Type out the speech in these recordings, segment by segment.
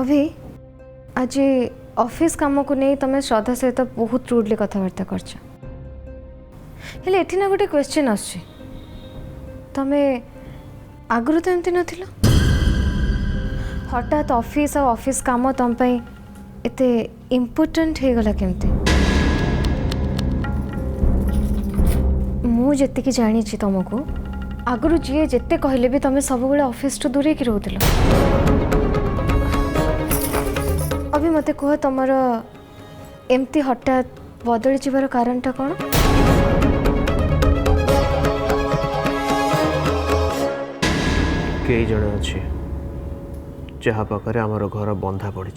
अभी आज ऑफिस काम को नहीं तुम श्रद्धा सहित बहुत रूडली कथबार्ता करछ हेले एठी ना गोटे क्वेश्चन आछे तमे आगु तो एमती नथिलो हठात ऑफिस और ऑफिस काम तुम पे एते इम्पोर्टेंट हो गला केमती मु जेतिकी जानी तुमको आगु जी जिते कहले भी तुम सब बड़े ऑफिस टू दूरे की रोल अभी मत कह तुम एमती हठात बदली जीवार कारणटा कौन कई जन अच्छे जहाँ पाखे आमर घर बंधा पड़ी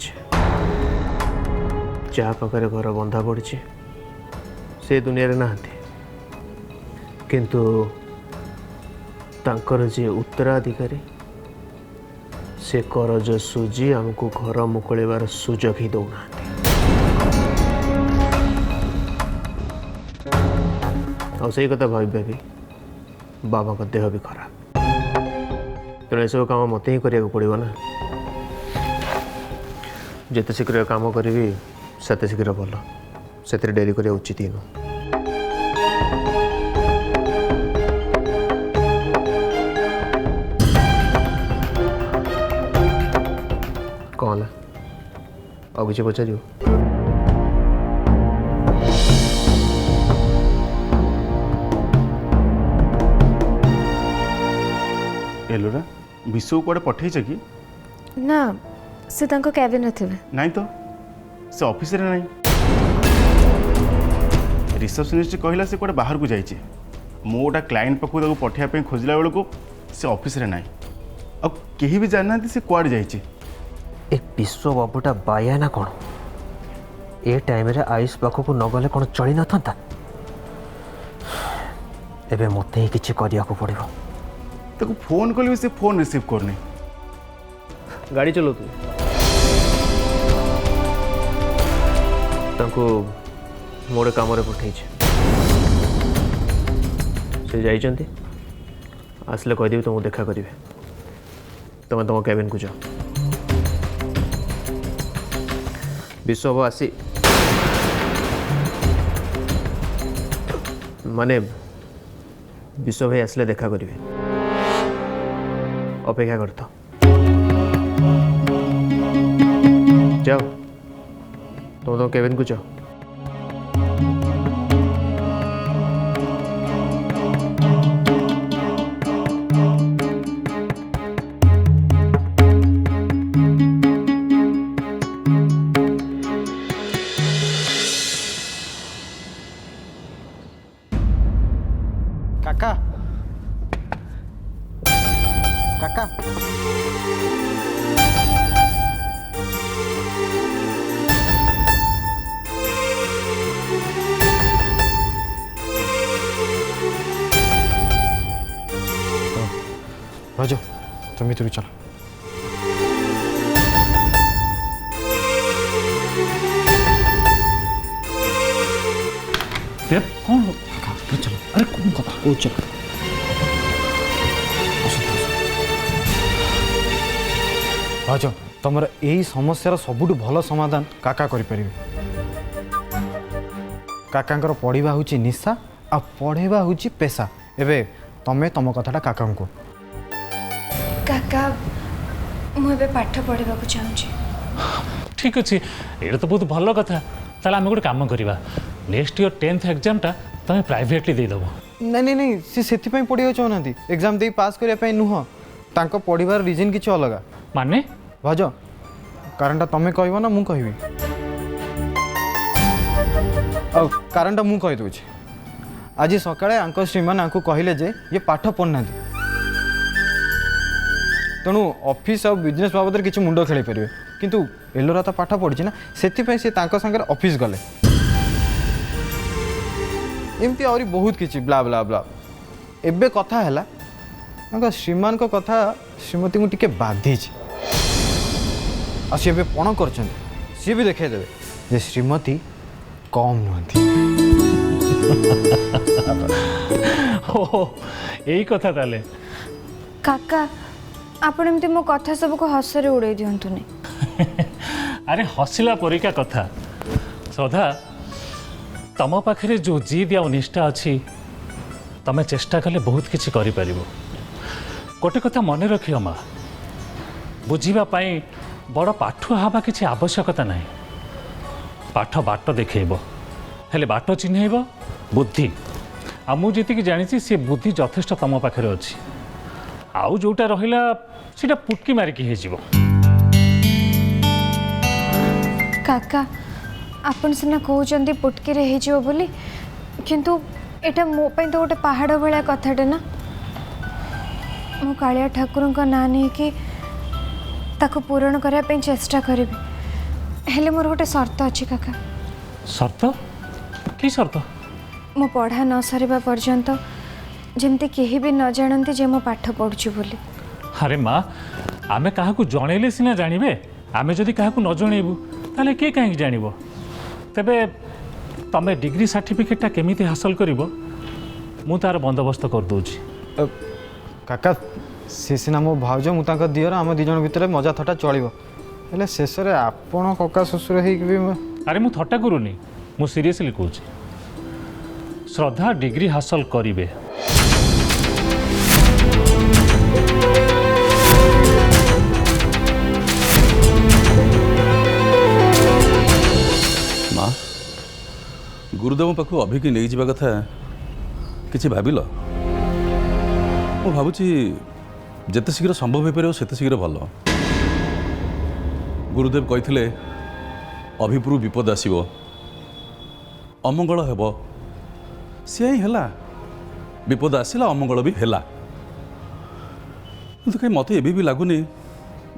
जहाँ पाखे घर बंधा पड़ी से दुनिया रे नहांती किंतु तांकर जे उत्तराधिकारी से करज सुझी आमको घर मुकड़ार सुजोग ही दौना से कथा भाई भाभी बाबा का देह भी खराब तेणु ये सब काम मत ही करने पड़ो ना जिते शीघ्र काम करी से शीघ्र भल से डेरी करने उचित ही नुह कौन है और किसी पचार एलोरा विश्व कड़े पठे कि ना से तांको कैबिन रे थिबे नहीं तो से ऑफिस रे नहीं रिसेप्शनिस्ट कहला से कड़े बाहर को जाइए मो गोटा क्लाइंट पाखु पठाइबा खोजला बेलू से ऑफिस रे नहीं अब कहीं भी जाना से कुआड़ जाइए ए विश्व बाबूटा बाया ना कौन ए टाइम रे आयुष पाखक न गले कौन चली न था एबे मते ही किछि करिया को पड़िबो तो फोन कल भी से फोन रिसीव करनी गाड़ी चलो तू तांको मोड़े काम रे पठै छै से जाई चंती आसले कह देबी तुमको देखा करिवे तुम कैबिन को जाओ विश्व आसी माने विश्व भाई आसले देखा करेंगे अपेक्षा करता जाओ तुम केबिन को जाओ काका काका राजू तुम भीतर चलो कौन चलो अरे कौन कथा ओ चलो भाज तुम यही समस्यार सबुठ भल समाधान काका करें काका पढ़ा हूँ निशा आ पढ़ेवा हूँ पेशा एवं तुम्हें तुम कथाटा काका को काका मुझे पाठ पढ़ा चाहूँगी ठीक अच्छे ये तो बहुत भल कथा ताले आम गोटे कम करवा नेक्स्ट इयर 10th एग्जामटा तुम प्राइवेटली देदेव नहीं नहीं नहीं सी से पढ़ा चाहूना एग्जाम दे पास करने नुह तांको पढ़ार रिजन किसी अलग माने भाज कारणटा तुम्हें कह ना मुझे कारणटा मुझे कहीदे आज सकाଳେ श्रीमान आंको कहले जे ये पाठ पढ़ना तेणु ऑफिस और बिजनेस बाबद किसी मुंड खेल पारे किंतु एलोरा तो पाठ पढ़ी ना से सागर ऑफिस गले एमती आहरी बहुत किसी ब्ला ब्ला ब्ला एबे कथा है श्रीमान को कथा श्रीमती को टिके बाधी आ सी पण कर सी भी देखदेवे जे श्रीमती कम नुहति यही कथा काका आपण एमती मो कथा सब को हसरे उड़े दिंतुनी अरे हसिला परिका कथा श्रद्धा तम पाखे जो जिद आ निष्ठा अच्छी तमें चेष्टा कले बहुत किसी कर गोटे कथा मन रख माँ बुझापी बड़ पाठुआ हवा किसी आवश्यकता ना पाठ बाट देखेब हेले बाट चिन्हब बुद्धि आ मुझे जानी सी बुद्धि यथेष्ट तम पाखे अच्छी आउ जोटा रहा सीटा पुटकी मारिकी हो काका आपण सिना कहते पुटकी हो बोली किंतु एटा मो पे तो गोटे पहाड़ भाया कथाटे ना मु कालिया ठाकुर का ना नहीं कि ताको पूरण करने चेष्टा करी हेले मोर गोटे शर्त अच्छी काका। शर्त कि शर्त? मो पढ़ा न सरिबा पर्यंत जमती केही भी न जानती जे मो पाठ पढ़ुछु बोली। अरे माँ आमे काहाकू जणेले सिना जानिबे आमे जदि काहाकू न जणेबू ताले के काहे जानिबो तबे तमे डिग्री सर्टिफिकेटटा केमिति हासिल करिवो मु तार बंदोबस्त कर दोछि। काका सी सीना मो भाउज मु तांका दियर आम दी जण भितर मजा थटा चलिबो हेले शेष रे आपण कका ससुर हेक भी अरे मु थट्टा करूनी मु सीरियसली कहूछि श्रद्धा डिग्री हासिल करिवे। माँ गुरुदेव पाखु अभिकी नहीं जावा कथा किसी भाविल मु भावुची जिते शीघ्र संभव हो पार सेते शीघ्र भल गुरुदेव कहते अभिपुरु विपद आसो अमंगल हेब सी ही है विपद आसला अमंगल भी है कि कहीं मत एबी भी लगुनि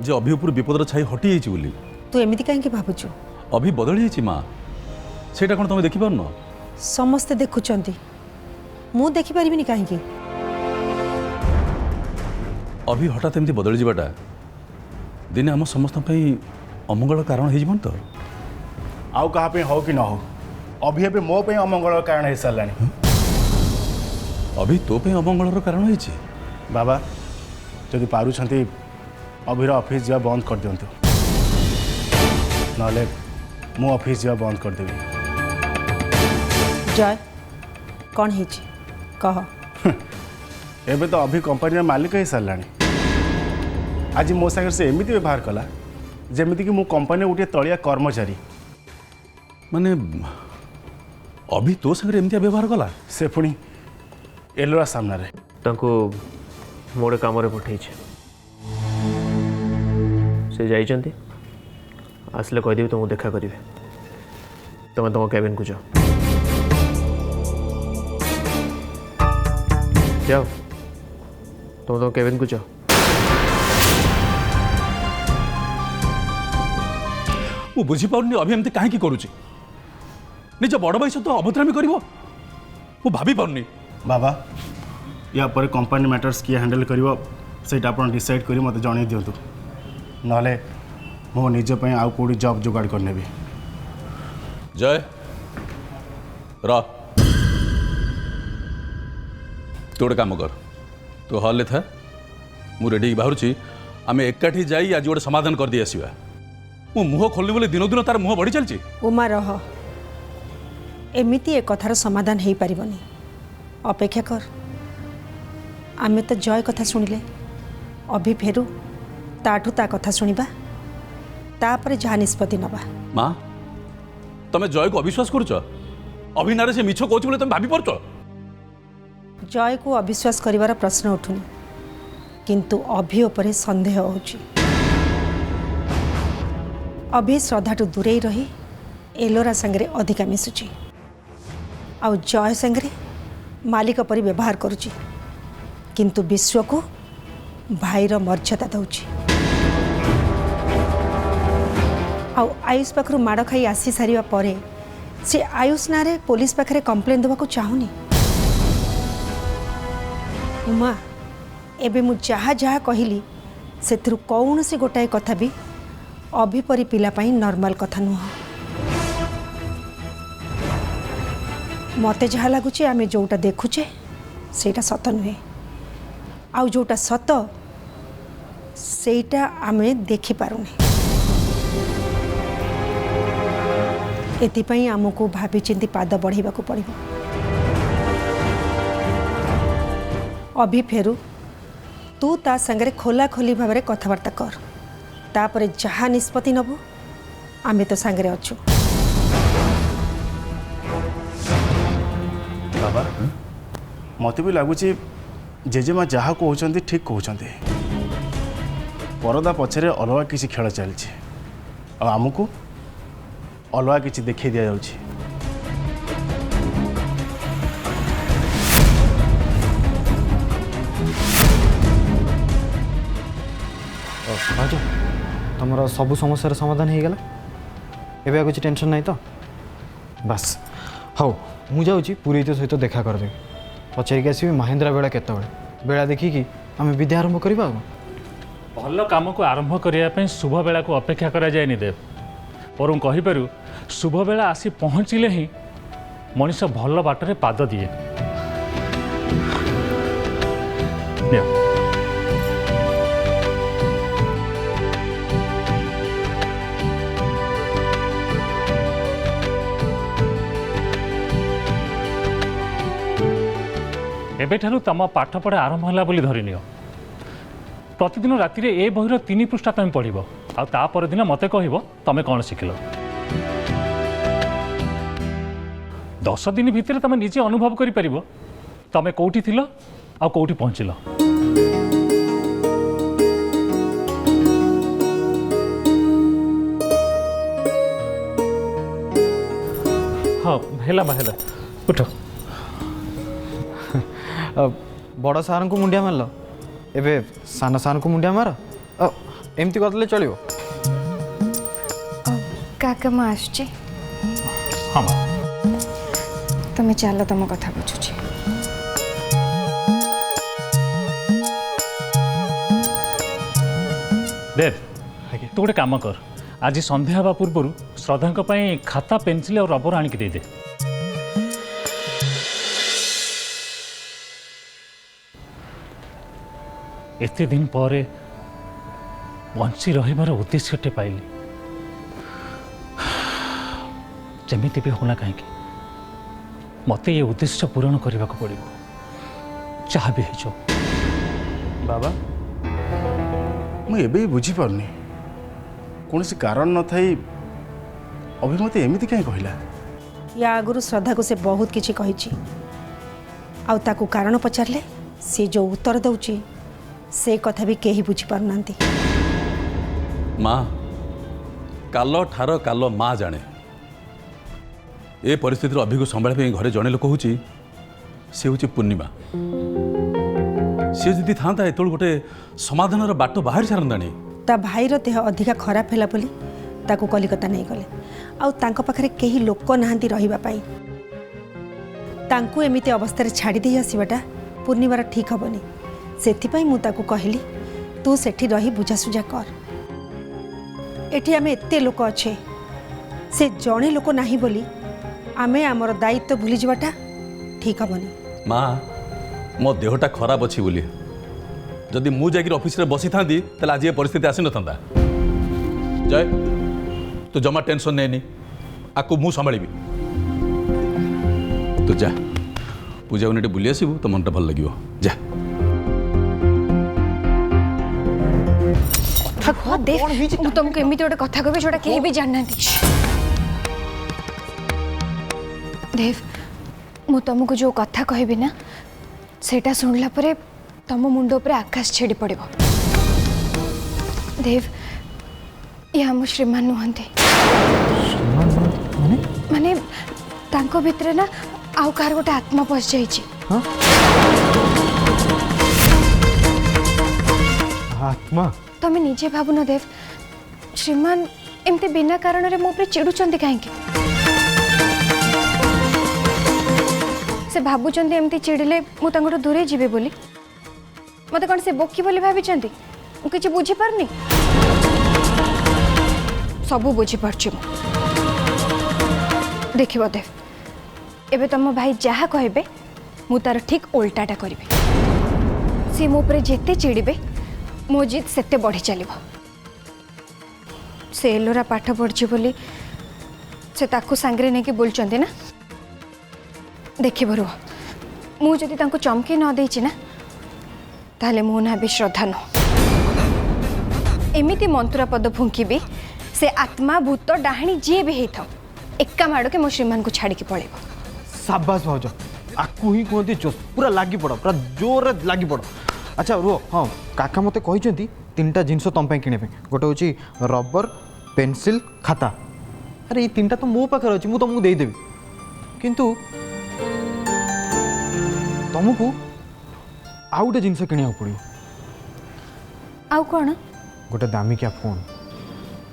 जे अभिपुरु विपदर छाई हटि जाइछि बोली। तू एमती कहीं भावुचु अभि बदली जाइछि माँ सेटा कौन तुम देखिपार न समस्ते देखुंट मु देखिपारि कहीं अभि हठात एमती बदली जावाटा दिने आम समस्त अमंगल कारण हो तो आउ कहा हो कि न हो अभी एबे मो पे अमंगल कारण हो सारानी। अभि तो पे अमंगलर कारण होइछि बाबा जदि पारुछंती अभिर ऑफिस जा बंद कर दियंतु नाले मु ऑफिस जा बंद कर देबी। जय कौन है कह एबे तो अभी कंपनी मालिक हो सारानी आज मो सागर से एमती व्यवहार कला जेमिति कि मु कंपनी गोटे तलिया कर्मचारी माने अभि तो संगे एमती व्यवहार कला से पुणी एलोरा सामना रे तांको मोड़े काम पठे से जाइछंती आसले कहीदेवी तुमको देखा करेंगे तुम तुम कैबिन को जाओ जाओ तुम कैबिन को जाओ। मु बुझी पाउनी अभि एमती काहे करूची निज बड़ भाई सहित अभद्रामी करिवो मु भाभी पाउनी। बाबा या पर कंपनी मैटर्स किए हैंडल करिवो सेटा आपण डिसाइड करी मते जणे दियंतु नले मो निज पे आउ कोडी जॉब जुगाड़ करने भी। जय र तू गोटे काम कर तू हॉल था मु रेडी बाहर आम एकाठी जाई आज गोटे समाधान कर दी आसवा मु मुह खोलनी बोले दिन दिन तार मुह बढ़ी चलची। उमा रह एमिति ए कथार समाधान हो पारिबनी अपेक्षा कर आमे तो जय कथा शुणिले अभी फेरू ताठू ता कथा शुणिबा तापर जहाँ निष्पत्ति नबा। माँ तमें जय को अविश्वास करुच अभिनारे से मिछ कहूँ बोले तुम भाभी पारुच जय को अविश्वास करिवार प्रश्न उठुनी किंतु अभि उपरे संदेह होची अभि श्रद्धाठू दूरे रही एलोरा संगे अधिका मिसुची आउ जय संगे मालिक परी व्यवहार करुची किंतु विश्व को भाईर मर्यादा दउची आउ आयुष पाखरु माड़ खाई आसी सारिबा परे से आयुष नारे पुलिस पाखरे कंप्लेन देवाको चाहुनी। उमा एबे मु जहाँ जहाँ कहली से कौन से गोटाए कथा भी अभिपरी पिला पाई नॉर्मल कथा नुह मते जहाँ लगुच आम जोटा देखुचे सेटा सत नुहे आउ जोटा सत सेटा आमे देखि पारुनी। एथिपाई आमको भाभी चिंती पाद बढ़ावा को पड़ो। अभी फेरू तू ता संगे खोला खोली भाव में कथबार्ता कर तापर जहाँ निष्पत्ति नबू आमे तो सांगरे अच्छु। बाबा मत भी लगुच जेजेमा जहाँ कहते ठीक कहते परदा पछरे अलग किसी खेल चलती आमको अलग किसी देखी दि जाऊँ। भाज तुम सब समस्या समाधान हो गला एवं कुछ टेंशन नहीं तो बस हाँ मुझे जाऊँगी पुरी सहित देखा करदेवी पचारिक आसबि महेंद्रा बेला केत बेला देखिकी आम विद्या आरंभ करवा। भल काम को आरंभ करने शुभ बेला को अपेक्षा करा जाएनि देव पर कहीपर शुभ बेला आसी पहुँचले ही मनीष भल बाटर पाद दिए। एबेठारु तम पाठपढ़ा आरंभ होला बोली धरिनिय प्रतिदिन राति रे ए बहिर 3 पृष्ठा तुम पढ़ आपर दिन मत कह तुम कौन शिखल 10 दिन भितर तुम निजे अनुभव कर तुम कौटी थिल आ कौटी पहुँचल। हाँ हेला हेला उठ बड़ सार को मुंडिया मारल एबे सान सार को मुंडिया मार एमती करदे चलो। काका मैं आसुची हाँ तुम्हें चलो तुम कथा बुझुची। देव तू गोटे काम कर आज संध्या हवा पूर्व श्रद्धा खाता पेनसिल और रबर आणिक दे दे। एते दिन पर बंची रहिबार उद्देश्यटे पाइली जमीती भी होना कहीं मत ये उद्देश्य पूरण करने को पड़ो जहाँ भी हो। बाबा मुझे भी बुझीपारनी कौन सी कारण न थी अभी मत एमती कहीं कहला। या आगुरु श्रद्धा को से बहुत किछि कहिछि आउ ताकू कारण पचारले से जो उत्तर दउछि से कथा भी केही बुझी पारनांती। माँ काल ठार काल माँ जाने ए परिस्थिति अभी को संभाल घरे जड़े लोक हूँ सी हूँ पूर्णिमा सी जी था एत गोटे समाधान बाट बाहर सारंतानी ता भाईर देह अधिका खराब है बोली ताकू कलिकता नहीं गले आउ तांको पाखरे केही लोक नाहांती रहिबा पाई तांकू एमिति अवस्था रे छाड़ी दे आसीबाटा पूर्णिमार ठीक हबनी सेथिपाई मु ताकू कहली तू सेठी रही बुझासुझा कर एठी आमे एते लोक अच्छे से जणे लोक नाही बोली आमे आमर दायित्व भूली जावाटा ठीक हबनी। माँ मो देहटा खराब अच्छी बोली जदि मु जाकर ऑफिस रे बसी था आज ये परिस्थिति आसी न था। जय तू जमा टेंशन नहीं आपको मु संभाली तो जा पूजा उन्हें बुली आसबू तो मनटा भल लगे जा। तुमको एमती गोटे कथा कह जोटा कहीं भी जानना देव मु तुमको जो कथा कहबी ना सेटा शुणला परे तुम मुंड उपर आकाश छेड़ी पड़ो। देव ये आम श्रीमान नुहंती माने तांको भितरे ना आउ कार गोटे आत्मा पस जाइछि। आत्मा तमें निजे भावुन देव श्रीमान एमती बिना कारण रे मो पे चिड़ुचंती कहीं से भावुचंती एमती चिड़िले मु तांगठु दूरे जीवे बोली मते कौन से बोकी बोली भाविचंती मु किछि बुझी पारनी सबू बुझी पारछि मु। देखिबो देव एबे तुम भाई जहा कहबे मु तार ठीक उल्टाटा करिबे से मो पर जेते चिड़िबे मो जीत सेते बढ़ी चलो से एलोरा पाठ पढ़ी बोली से ताकू सांगरे नहीं कि बोलचंती ना देखिए रुह मु जदि तांको चमके न देछि ना ताले मो ना भी श्रद्धा न एमिति मंत्रा पद फुंकीबी से आत्मा भूत डाहाणी जी भी हेथाउ एका माड़ के मो श्रीमान को छाड़ी के पळेबो। साबास भाउज आकु ही कहते जोश पूरा लगी पड़ पूरा जोर लगी पड़। अच्छा रुह हाँ काका मते कहते 3टा जिनस तुम कि गोटे हूँ रबर पेनसिल खाता अरे ये 3टा तो मो पाखे अच्छी मुझे तुमको देदेवी किंतु तुमको आउ गोटे जिनस किणा पड़ो आउ कौन गोटे दामिकिया फोन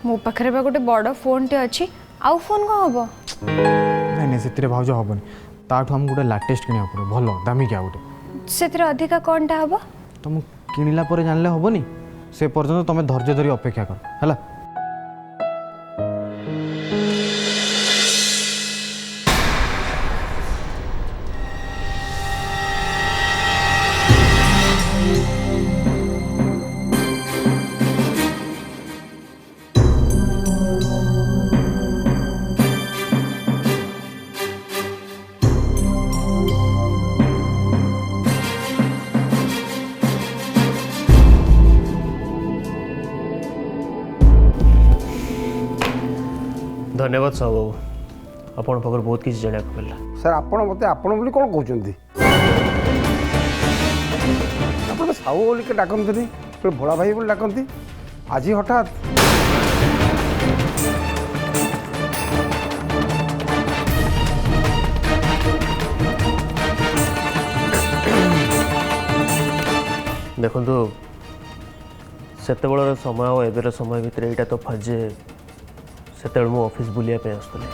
मो पाखरे बा गोटे बड़ फोन टे अच्छी आउ फोन कौन हम नहीं नहीं से भाउज हेनी ताठू आमको गोटे लाटेस्ट किणा पड़ो भल दामिकिया गोटे से अधिका कौनटा हम तुम किणला पर जानले हेनी से पर्यंत तुम धैर्य धरी अपेक्षा कर है। धन्यवाद साहू बाबू आपण पाखर बहुत किसी जाना मिलला। सर आपण मते आपण बोली कौन कहते आप साहू बोली के डाकती भोला भाई बोली डाकती आज हठात देखो सेत समय और एबेर समय भितर यहाँ तो फजे से मु ऑफिस बुलिया पे आसुली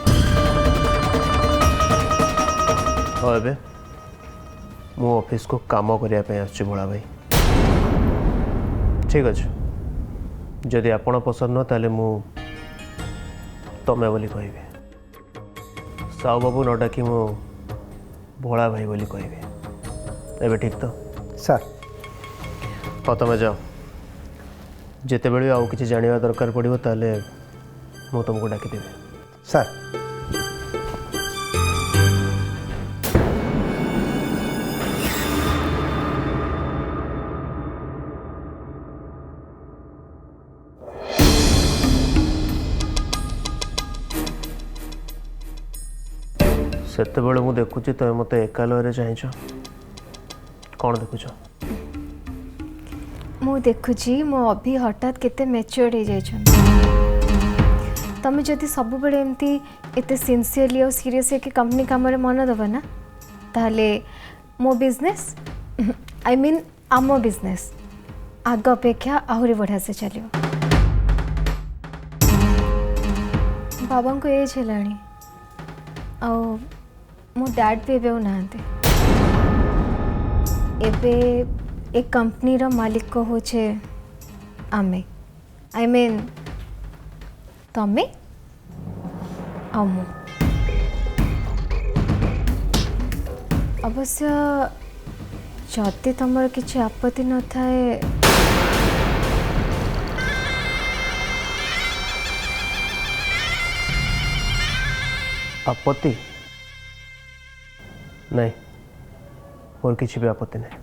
हाँ एबे मु ऑफिस को काम करने पे भोला भाई ठीक अच्छे जदि आपण पसंद न ताले मु तमे बोली कहबे साहू बाबू न डाकी मु भोला भाई बोली कहबे एबे ठीक तो सर हाँ तुम जाओ जिते बड़े आउ किसी जानिबा दरकार पड़ो ताले मु तुमको डाकिदेवी सर सेते बेले मु देखुची तुम मत एकालय चाहछ कौन देखुछ मु देखुची मो अभी हठात केते मैच्योर हो जाइछन तमें जदि सब बेले एमती एते सिंसियरली और सीरियस के कंपनी काम रे मन दबा ना ताले मो बिजनेस आई मीन आम बिजनेस आग अपेक्षा आहरी बढ़िया से चलियो बाबा को एज हेलाणी आ मो डैड भी एबे नाहंते एबे एक कंपनी रो मालिक को होचे आमे आई मीन तमे आमु अवश्य जदि तुम किसी आपत्ति न थाए आपत्ति नहीं और किसी भी आपत्ति नहीं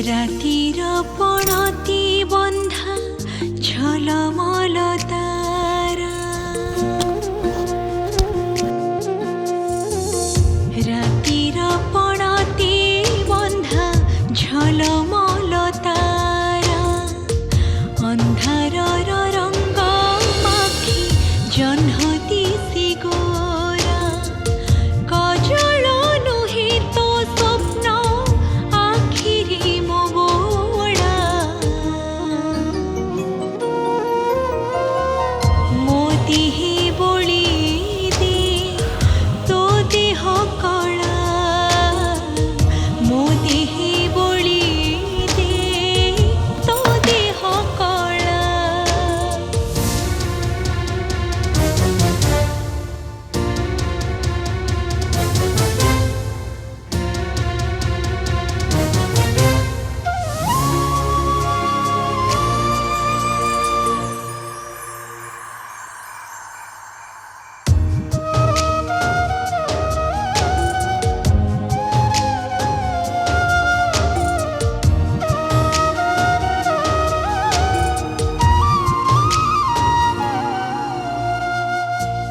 रातिर पणती बंधा झलमल तारा रातिर पणती बंधा झलमल तारा अंधारर रंग माखी जह्नती सी गोरा कजल नुहे तो स्वप्न आखिरी मो देहे बोली दे तो देह कला मो देहे बोली दे तो देह कला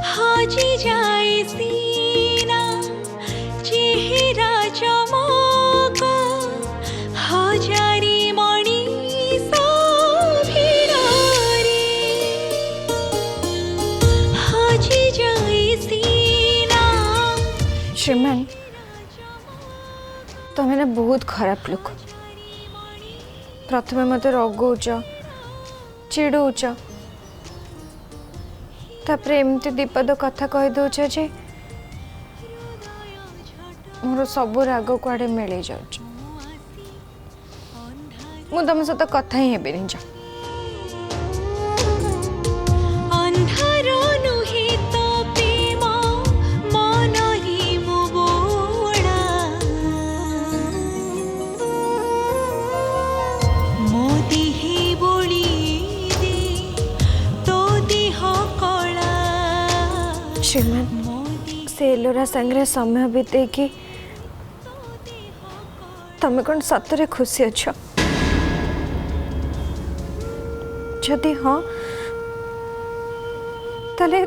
हाजी जाए सीना चेहरा चमक हजारी मणि रे हाजी जाए सीना। श्रीमान तुम ना बहुत खराब लोक प्रथम मत रगौच चिड़ौच तापर एमती दीपद कथा कही दौच जे मोर सब राग कुआडे मिल जाऊँ मु तुम सहित कथा ही हेबेनि जा अंधार नुहे तो प्रेम मनरी मो बोड़ा मो देहे बोली दे तो देह कला श्रीमान से एलोरा संगे समय बीते कि तमें कौन सतरे खुशी अच्छ जदि हाँ ताले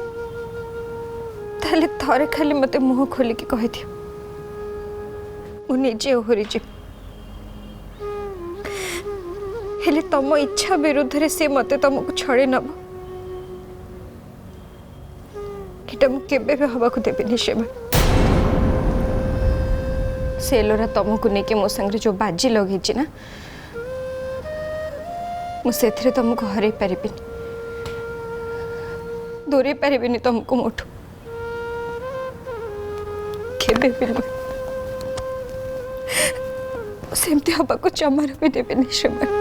ताले थरे खाली मते मुह खोलिकी कहि दियो मु निजे ओहरी जी हेले तम इच्छा विरुद्ध रे से मते तुमको छड़े नब एटा मु केबे भी हवा को देबेनि से एलोरा तुमको नेके मो संगे जो बाजी लगे ना मुझे तुमको हर पारि दूरे पारि तुमको मोठू केबे भी सेमती हवा को जमार भी देवेनि श्रीमान।